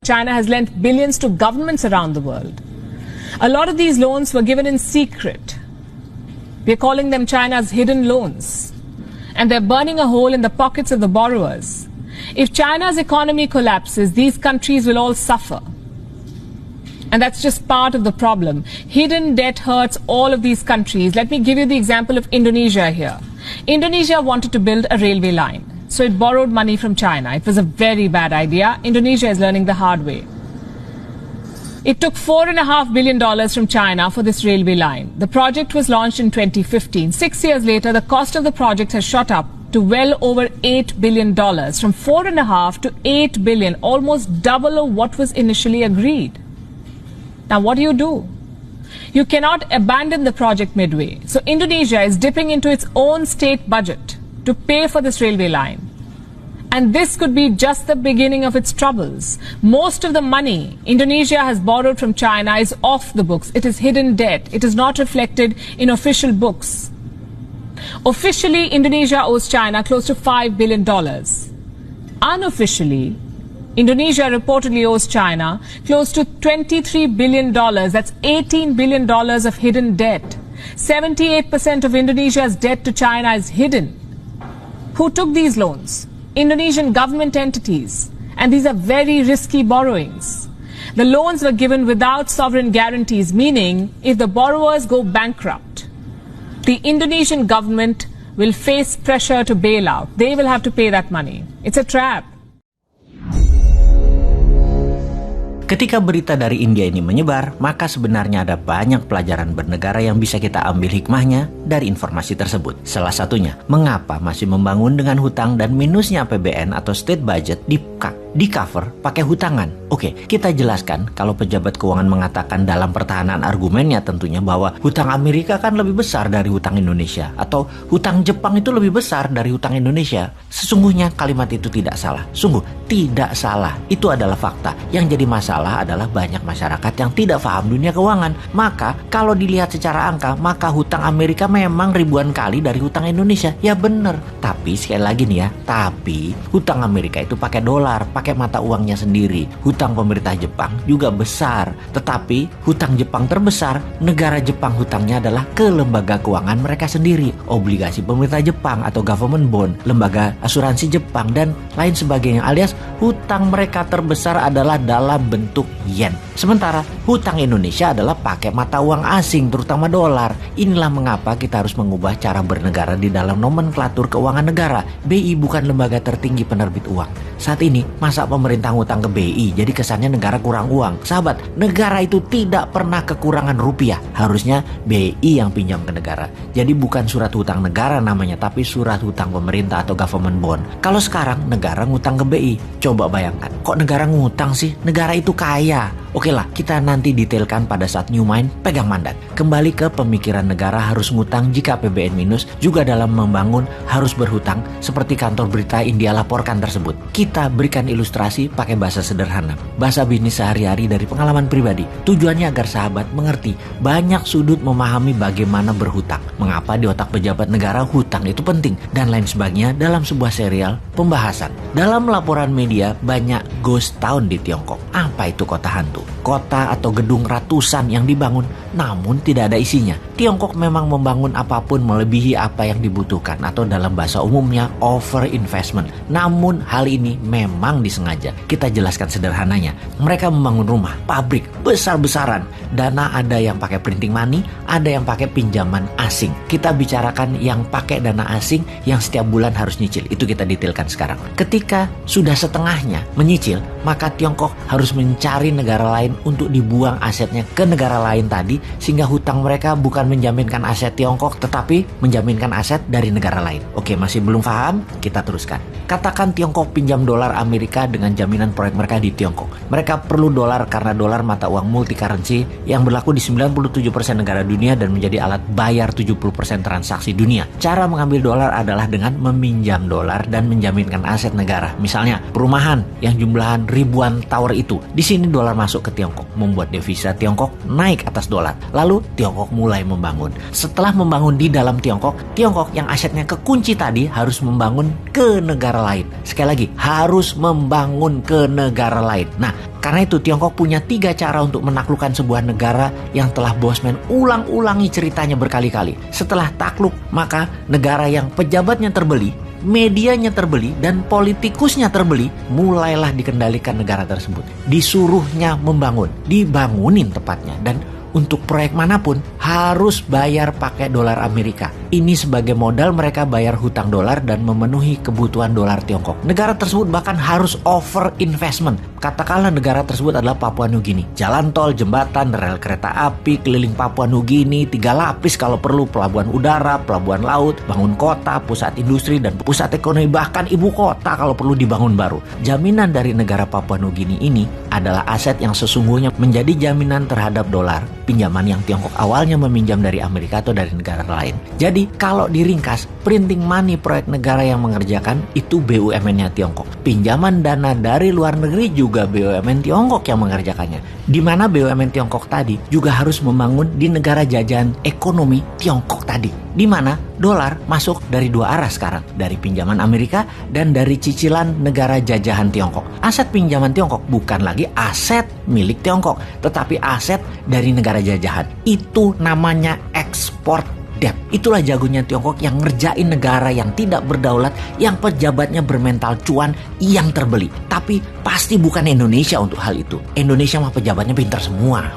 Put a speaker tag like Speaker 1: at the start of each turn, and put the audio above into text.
Speaker 1: China has lent billions to governments around the world. A lot of these loans were given in secret. We're calling them China's hidden loans. And they're burning a hole in the pockets of the borrowers. If China's economy collapses, these countries will all suffer. And that's just part of the problem. Hidden debt hurts all of these countries. Let me give you the example of Indonesia here. Indonesia wanted to build a railway line, so it borrowed money from China. It was a very bad idea. Indonesia is learning the hard way. It took $4.5 billion from China for this railway line. The project was launched in 2015. 6 years later, the cost of the project has shot up to well over $8 billion, from $4.5 to $8 billion, almost double of what was initially agreed. Now, what do? You cannot abandon the project midway. So Indonesia is dipping into its own state budget to pay for this railway line. And this could be just the beginning of its troubles. Most of the money Indonesia has borrowed from China is off the books. It is hidden debt. It is not reflected in official books. Officially, Indonesia owes China close to $5 billion. Unofficially, Indonesia reportedly owes China close to $23 billion. That's $18 billion of hidden debt. 78% of Indonesia's debt to China is hidden. Who took these loans? Indonesian government entities. And these are very risky borrowings. The loans were given without sovereign guarantees, meaning if the borrowers go bankrupt, the Indonesian government will face pressure to bail out. They will have to pay that money. It's a trap.
Speaker 2: Ketika berita dari India ini menyebar, maka sebenarnya ada banyak pelajaran bernegara yang bisa kita ambil hikmahnya dari informasi tersebut. Salah satunya, mengapa masih membangun dengan hutang dan minusnya APBN atau state budget di cover pakai hutangan. Oke, kita jelaskan kalau pejabat keuangan mengatakan dalam pertahanan argumennya tentunya bahwa hutang Amerika kan lebih besar dari hutang Indonesia, atau hutang Jepang itu lebih besar dari hutang Indonesia. Sesungguhnya kalimat itu tidak salah. Sungguh tidak salah. Itu adalah fakta. Yang jadi masalah adalah banyak masyarakat yang tidak paham dunia keuangan. Maka kalau dilihat secara angka, maka hutang Amerika memang ribuan kali dari hutang Indonesia. Ya bener. Tapi sekali lagi nih ya, tapi hutang Amerika itu pakai dolar, pakai mata uangnya sendiri. Hutang pemerintah Jepang juga besar. Tetapi hutang Jepang terbesar, negara Jepang hutangnya adalah ke lembaga keuangan mereka sendiri. Obligasi pemerintah Jepang atau government bond, lembaga asuransi Jepang, dan lain sebagainya. Alias hutang mereka terbesar adalah dalam bentuk yen. Sementara hutang Indonesia adalah pakai mata uang asing, terutama dolar. Inilah mengapa kita harus mengubah cara bernegara di dalam nomenklatur keuangan negara. BI bukan lembaga tertinggi penerbit uang. Saat ini, masa pemerintah ngutang ke BI, jadi kesannya negara kurang uang. Sahabat, negara itu tidak pernah kekurangan rupiah. Harusnya BI yang pinjam ke negara. Jadi bukan surat hutang negara namanya, tapi surat hutang pemerintah atau government bond. Kalau sekarang negara ngutang ke BI, coba bayangkan, kok negara ngutang sih? Negara itu kaya. Oke lah, kita nanti detailkan pada saat New Mind pegang mandat. Kembali ke pemikiran negara harus ngutang jika APBN minus, juga dalam membangun harus berhutang, seperti kantor berita India laporkan tersebut. Kita berikan ilustrasi pakai bahasa sederhana, bahasa bisnis sehari-hari dari pengalaman pribadi. Tujuannya agar sahabat mengerti banyak sudut memahami bagaimana berhutang, mengapa di otak pejabat negara hutang itu penting, dan lain sebagainya dalam sebuah serial pembahasan. Dalam laporan media, banyak ghost town di Tiongkok. Apa itu kota hantu? Kota atau gedung ratusan yang dibangun namun tidak ada isinya. Tiongkok memang membangun apapun melebihi apa yang dibutuhkan, atau dalam bahasa umumnya over investment. Namun hal ini memang disengaja. Kita jelaskan sederhananya. Mereka membangun rumah, pabrik besar-besaran. Dana ada yang pakai printing money, ada yang pakai pinjaman asing. Kita bicarakan yang pakai dana asing yang setiap bulan harus nyicil. Itu kita detailkan sekarang. Ketika sudah setengahnya menyicil, maka Tiongkok harus mencari negara lain untuk dibuang asetnya ke negara lain tadi, sehingga hutang mereka bukan menjaminkan aset Tiongkok, tetapi menjaminkan aset dari negara lain. Oke, masih belum paham? Kita teruskan. Katakan Tiongkok pinjam dolar Amerika dengan jaminan proyek mereka di Tiongkok. Mereka perlu dolar karena dolar mata uang multi currency yang berlaku di 97% negara dunia dan menjadi alat bayar 70% transaksi dunia. Cara mengambil dolar adalah dengan meminjam dolar dan menjaminkan aset negara. Misalnya, perumahan yang jumlahan ribuan tower itu. Di sini dolar masuk ke Tiongkok, membuat devisa Tiongkok naik atas dolar. Lalu Tiongkok mulai membangun. Setelah membangun di dalam Tiongkok yang asetnya kekunci tadi harus membangun ke negara lain. Sekali lagi, harus membangun ke negara lain. Nah, Karena itu Tiongkok punya 3 cara untuk menaklukkan sebuah negara yang telah Bosman ulang-ulangi ceritanya berkali-kali. Setelah takluk, maka negara yang pejabatnya terbeli, medianya terbeli, dan politikusnya terbeli, mulailah dikendalikan negara tersebut. Disuruhnya membangun, dibangunin tepatnya, dan untuk proyek manapun harus bayar pakai dolar Amerika. Ini sebagai modal mereka bayar hutang dolar dan memenuhi kebutuhan dolar Tiongkok. Negara tersebut bahkan harus over investment. Katakanlah negara tersebut adalah Papua Nugini. Jalan tol, jembatan, rel kereta api keliling Papua Nugini, 3 lapis kalau perlu, pelabuhan udara, pelabuhan laut, bangun kota, pusat industri, dan pusat ekonomi, bahkan ibu kota kalau perlu dibangun baru. Jaminan dari negara Papua Nugini ini adalah aset yang sesungguhnya menjadi jaminan terhadap dolar, pinjaman yang Tiongkok awalnya meminjam dari Amerika atau dari negara lain. Jadi kalau diringkas, printing money proyek negara yang mengerjakan itu BUMN-nya Tiongkok. Pinjaman dana dari luar negeri juga BUMN Tiongkok yang mengerjakannya. Di mana BUMN Tiongkok tadi juga harus membangun di negara jajahan ekonomi Tiongkok tadi. Di mana dolar masuk dari 2 arah sekarang, dari pinjaman Amerika dan dari cicilan negara jajahan Tiongkok. Aset pinjaman Tiongkok bukan lagi aset milik Tiongkok, tetapi aset dari negara jajahan. Itu namanya ekspor debt. Itulah jagonya Tiongkok yang ngerjain negara yang tidak berdaulat, yang pejabatnya bermental cuan, yang terbeli. Tapi pasti bukan Indonesia untuk hal itu. Indonesia mah pejabatnya pintar semua.